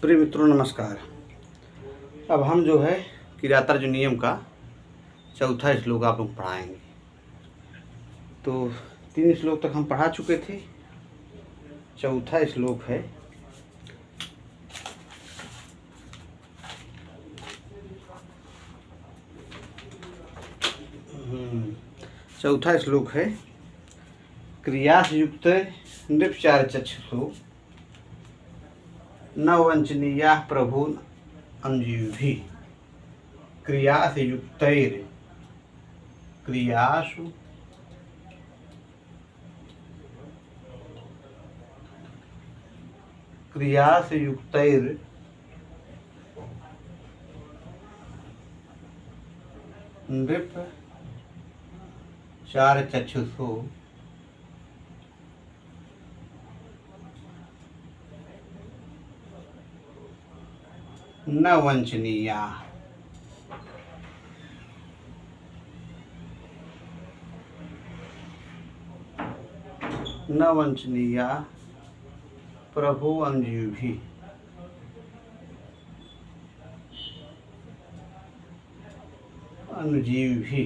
प्रिय मित्रों नमस्कार। अब हम जो है किरातार्जुन नियम का चौथा श्लोक आप लोग पढ़ाएंगे। तो 3 श्लोक तक हम पढ़ा चुके थे, चौथा श्लोक है चौथा श्लोक है क्रियास युक्त नृपचार चक्षुषो न वंचनीया प्रभुन अंजीवि। क्रियास युक्तैर क्रियासु क्रियास युक्तैर नृप चार चक्षुषो न वंचनीया। न वंचनीया प्रभु अंजीवि। अनुजीवि।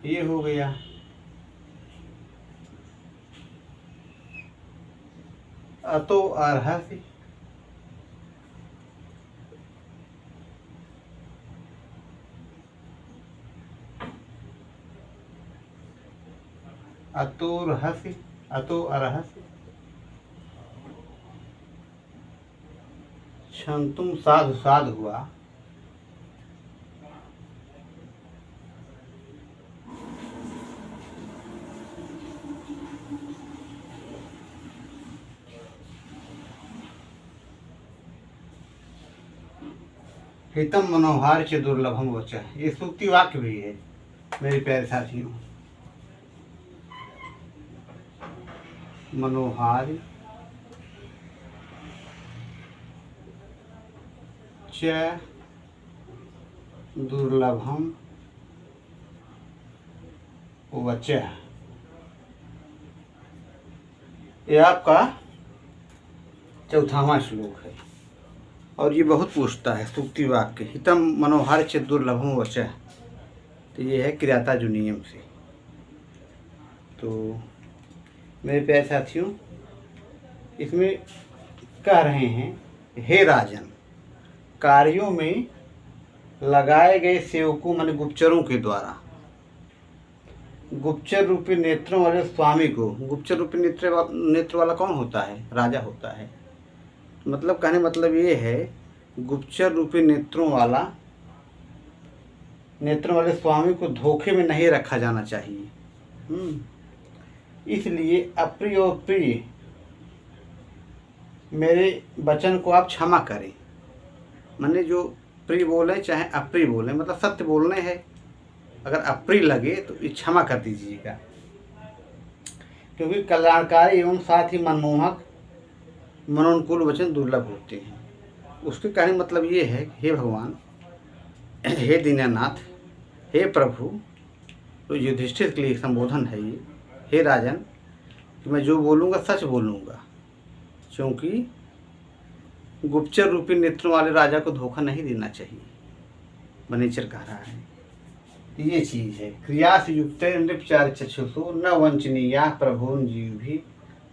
ये हो गया। अतो अर्हसि अतो अर्हसि क्षंतुम साधु साधु हुआ। हितम मनोहार च दुर्लभम वचः। ये सूक्ति वाक्य भी है मेरे प्यारे साथियों। मनोहार च दुर्लभम वचः। ये आपका चौथावां श्लोक है और ये बहुत पूछता है सूक्ति वाक्य। हितम मनोहार च दुर्लभम वचः, तो ये है किरातार्जुन नियम से। तो मेरे प्यारे साथियों, इसमें कह रहे हैं, हे राजन, कार्यों में लगाए गए सेवकों माने गुप्तचरों के द्वारा गुप्तचर रूपी नेत्रों वाले स्वामी को, गुप्तचर रूपी नेत्र वाला कौन होता है? राजा होता है। मतलब कहने मतलब ये है, गुप्तचर रूपी नेत्रों वाले स्वामी को धोखे में नहीं रखा जाना चाहिए। इसलिए अप्रिय और प्रिय मेरे वचन को आप क्षमा करें। माने जो प्रिय बोले चाहे अप्रिय बोले, मतलब सत्य बोलने हैं, अगर अप्रिय लगे तो क्षमा कर दीजिएगा, क्योंकि कल्याणकारी एवं साथ ही मनमोहक मनोनुकूल वचन दुर्लभ होते हैं। उसके कहने मतलब ये है, हे भगवान, हे दीननाथ, हे प्रभु, तो युधिष्ठिर के लिए संबोधन है ये, हे राजन, कि मैं जो बोलूँगा सच बोलूँगा, क्योंकि गुप्तचर रूपी नेत्रों वाले राजा को धोखा नहीं देना चाहिए। बनेचर कह रहा है ये चीज़ है। क्रियास युक्त नृपचार चक्षुषो न वंचनीया प्रभुन जीवि।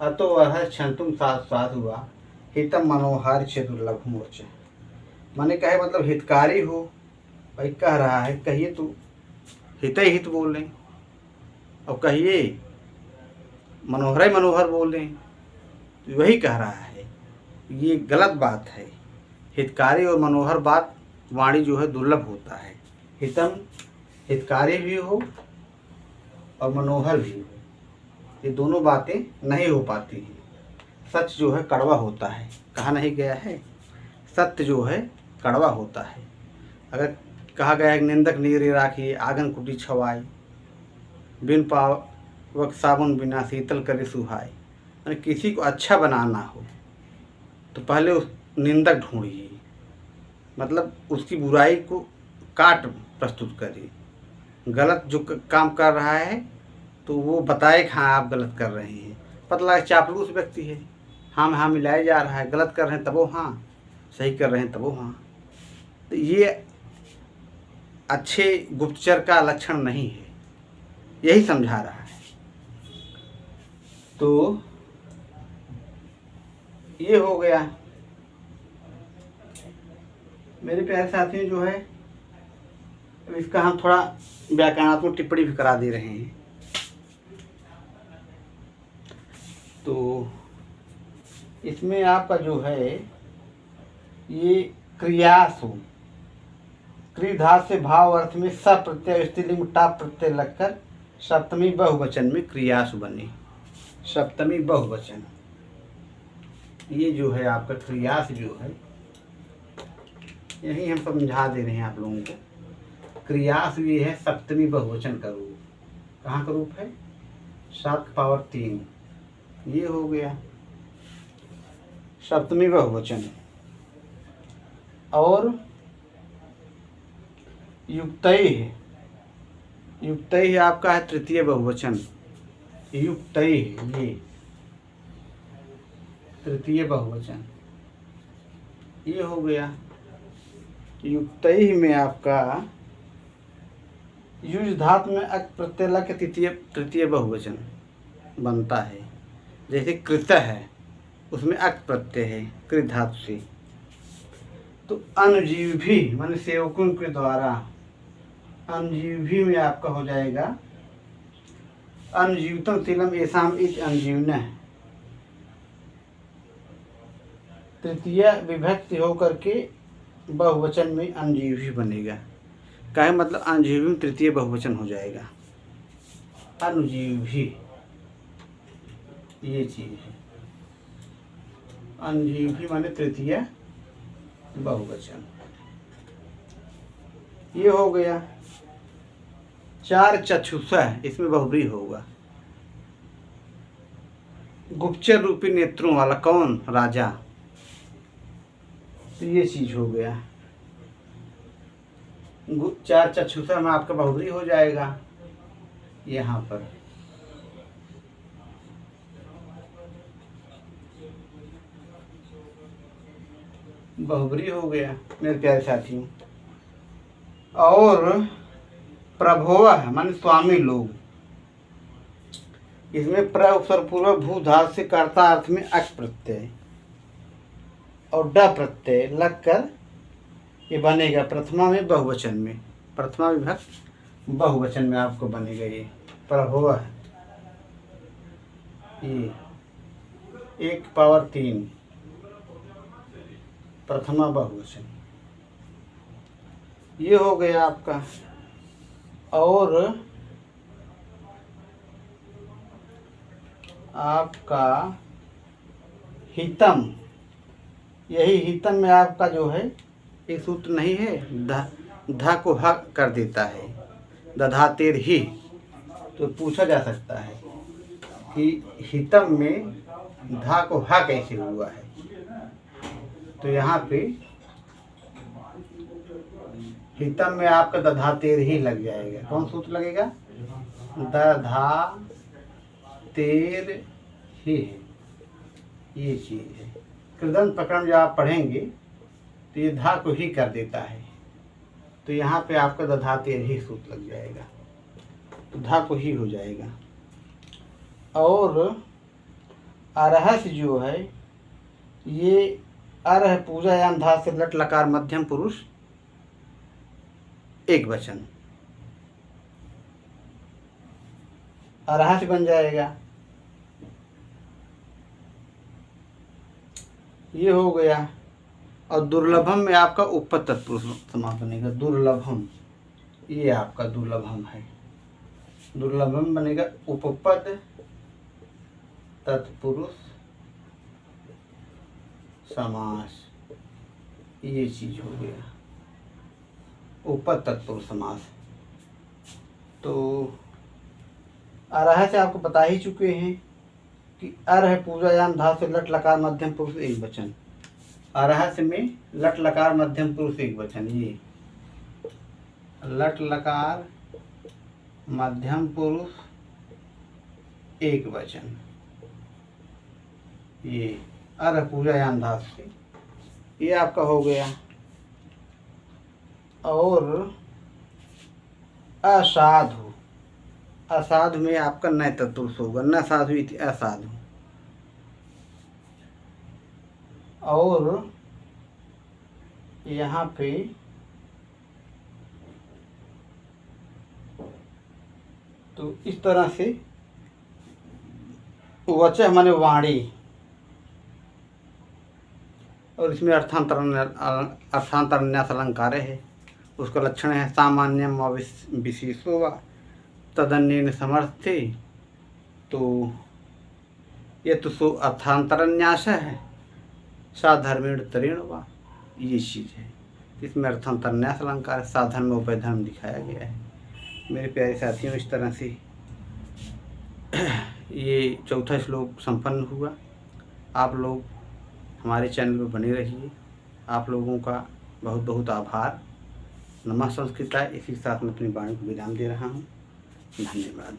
अतो अर्हसि क्षंतुम साधु साधु हुआ। हितम मनोहार च दुर्लभम वचः। माने कहे मतलब हितकारी हो। भाई कह रहा है, कहिए तो हित ही हित बोल लें, और कहिए मनोहर ही मनोहर बोल लें, तो वही कह रहा है। ये गलत बात है। हितकारी और मनोहर बात वाणी जो है दुर्लभ होता है। हितम हितकारी भी हो और मनोहर भी हो, ये दोनों बातें नहीं हो पाती हैं। सच जो है कड़वा होता है, कहा नहीं गया है, सत्य जो है कड़वा होता है। अगर कहा गया है निंदक नीरे राखिए आंगन कुटी छवाए, बिन पावक साबुन बिना शीतल करे सुहाए। यानी किसी को अच्छा बनाना हो तो पहले उस निंदक ढूंढिए, मतलब उसकी बुराई को काट प्रस्तुत करिए। गलत जो काम कर रहा है तो वो बताए कि हाँ आप गलत कर रहे हैं। पता लगा चापलूस व्यक्ति है, हाँ में हाँ मिलाया जा रहा है, गलत कर रहे हैं तब वो हाँ, सही कर रहे हैं तब वो हाँ। तो ये अच्छे गुप्तचर का लक्षण नहीं है, यही समझा रहा है। तो ये हो गया। मेरे प्यारे साथियों जो है, इसका हम थोड़ा व्याकरणात्मक टिप्पणी भी करा दे रहे हैं। तो इसमें आपका जो है ये क्रियासु, क्री धातु से भाव अर्थ में स प्रत्यय स्त्रीलिंग टा प्रत्यय लगकर सप्तमी बहुवचन में क्रियासु बने। सप्तमी बहुवचन ये जो है आपका क्रियास जो है, यही हम समझा दे रहे हैं आप लोगों को। क्रियास ये है सप्तमी बहुवचन का रूप। कहाँ का रूप है? 7⁻3। ये हो गया सप्तमी बहुवचन। और युक्तैः, युक्तैः आपका है तृतीय बहुवचन। युक्तैः ये तृतीय बहुवचन ये हो गया। युक्तैः में आपका युज धातु में अक प्रत्यय लग के तृतीय बहुवचन बनता है। जैसे कृत है, उसमें अक प्रत्यय है कृत धातु से। तो अनुजीवी माने सेवकों के द्वारा, अनुजीवी में आपका हो जाएगा अनुजीवितम शीलम येषाम इति अनुजीवना। तृतीय विभक्ति होकर के बहुवचन में अनुजीवी बनेगा। का है मतलब अनुजीवी में तृतीय बहुवचन हो जाएगा। अनुजीवी ये चीज है, अनुजीवी माने तृतीय बहुवचन। ये हो गया। 4 चक्षुषा, इसमें बहुब्रीहि होगा। गुप्तचर रूपी नेत्रों वाला कौन? राजा। तो ये चीज हो गया। 4 चक्षुषा में आपका बहुब्रीहि हो जाएगा। यहाँ पर बहुब्रीहि हो गया मेरे प्यारे साथियों। और प्रभोवः माने स्वामी लोग, इसमें प्र उपसर्ग पूर्वक भू धातु से कर्ता अर्थ में अक प्रत्यय और ड प्रत्यय लगकर ये बनेगा प्रथमा में बहुवचन में, प्रथमा विभक्त बहुवचन में आपको बनेगा ये प्रभोवः। ये 1/3 प्रथमा बहुवचन ये हो गया आपका। और आपका हितम, यही हितम में आपका जो है एक सूत्र नहीं है, ध को ह कर देता है, दधातेर ही। तो पूछा जा सकता है कि हितम में धा को ह कैसे हुआ है। तो यहाँ पे हितम में आपका दधातेर ही लग जाएगा। कौन सूत्र लगेगा? दधातेर ही, ये चीज है। कृदंत प्रकरण जब आप पढ़ेंगे तो ये धा को ही कर देता है, तो यहाँ पे आपका दधातेर ही सूत्र लग जाएगा, तो धा को ही हो जाएगा। और अरहस जो है ये अरह पूजायाम धा से लट लकार मध्यम पुरुष एक वचन, अरहस बन जाएगा। ये हो गया। और दुर्लभम में आपका उपपद तत्पुरुष समास बनेगा। दुर्लभम ये आपका दुर्लभम है, दुर्लभम बनेगा उपपद तत्पुरुष समास, ये चीज हो गया उपपद तत्पुरुष समास। तो अरह से आपको बता ही चुके हैं कि अरह पूजायाम धा से लट लकार मध्यम पुरुष एक वचन, अरहस में लट लकार मध्यम पुरुष एक वचन। ये लट लकार मध्यम पुरुष एक वचन। ये अर पूजायाम धातु से ये आपका हो गया। और असाधु, असाधु में आपका न तत्पुरुष होगा, न साधु इति असाधु। और यहाँ पे तो इस तरह से वचः माने वाणी, और इसमें अर्थांतरन्यास अलंकार है। उसका लक्षण है सामान्यम विशेषो व तदन्येन समर्थे। तो ये तो सो अर्थांतरन्यास है, साधर्मेण तरेण वा, ये चीज़ है। इसमें अर्थांतरन्यास अलंकार है, साधर्म में उभय धर्म दिखाया गया है। मेरे प्यारे साथियों, इस तरह से ये चौथा श्लोक संपन्न हुआ। आप लोग हमारे चैनल पर बने रहिए। आप लोगों का बहुत बहुत आभार। नमः संस्कृताय। इसी के साथ मैं अपनी वाणी को विराम दे रहा हूँ। धन्यवाद।